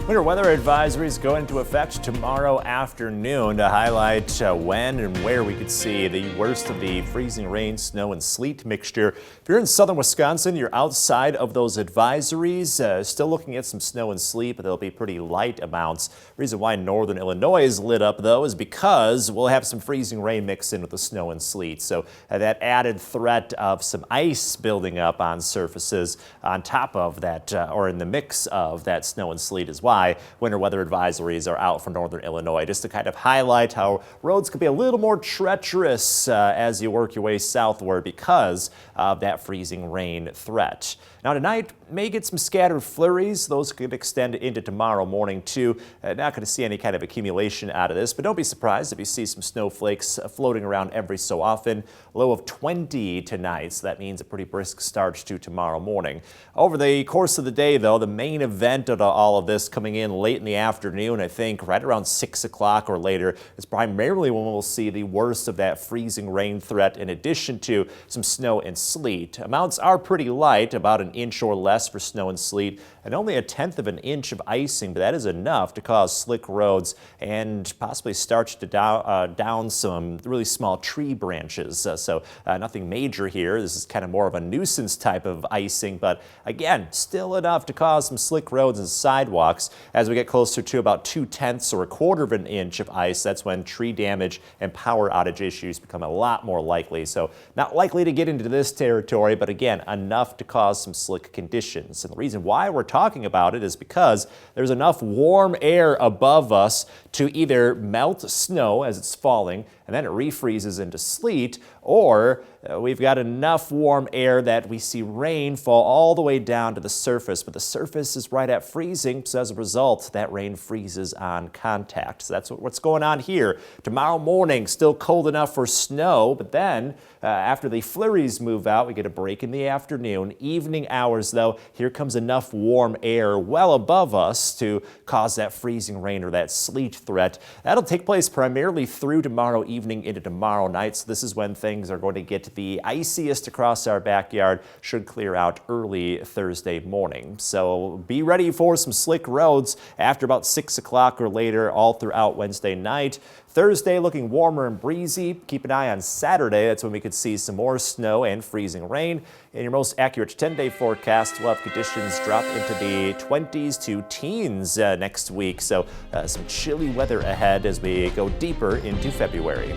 Winter weather advisories go into effect tomorrow afternoon to highlight when and where we could see the worst of the freezing rain, snow, and sleet mixture. If you're in southern Wisconsin, you're outside of those advisories. Still looking at some snow and sleet, but they'll be pretty light amounts. Reason why northern Illinois is lit up, though, is because we'll have some freezing rain mixed in with the snow and sleet. So that added threat of some ice building up on surfaces on top of that, or in the mix of that snow and sleet is why winter weather advisories are out for northern Illinois, just to kind of highlight how roads could be a little more treacherous as you work your way southward because of that freezing rain threat. Now tonight may get some scattered flurries. Those could extend into tomorrow morning too. Not going to see any kind of accumulation out of this, but don't be surprised if you see some snowflakes floating around every so often. Low of 20 tonight, so that means a pretty brisk start to tomorrow morning. Over the course of the day, though, the main event of all of this coming in late in the afternoon, I think right around 6 o'clock or later, is primarily when we'll see the worst of that freezing rain threat, in addition to some snow and sleet. Amounts are pretty light, about an inch or less for snow and sleet, and only 1/10 of an inch of icing, but that is enough to cause slick roads and possibly start to down some really small tree branches. So nothing major here. This is kind of more of a nuisance type of icing, but again, still enough to cause some slick roads and sidewalks. As we get closer to about 2/10 or 1/4 of an inch of ice, that's when tree damage and power outage issues become a lot more likely. So not likely to get into this territory, but again, enough to cause some slick conditions. And the reason why we're talking about it is because there's enough warm air above us to either melt snow as it's falling and then it refreezes into sleet, or we've got enough warm air that we see rain fall all the way down to the surface, but the surface is right at freezing, so as a result, that rain freezes on contact. So that's what's going on here. Tomorrow morning, still cold enough for snow, but then after the flurries move out, we get a break in the afternoon. Evening hours, though, here comes enough warm air well above us to cause that freezing rain or that sleet threat. That'll take place primarily through tomorrow evening into tomorrow night. So this is when things are going to get the iciest across our backyard. Should clear out early Thursday morning. So be ready for some slick roads after about 6 o'clock or later all throughout Wednesday night. Thursday looking warmer and breezy. Keep an eye on Saturday. That's when we could see some more snow and freezing rain. In your most accurate 10-day forecast, we'll have conditions drop into the 20s to teens next week. So some chilly weather ahead as we go deeper into February.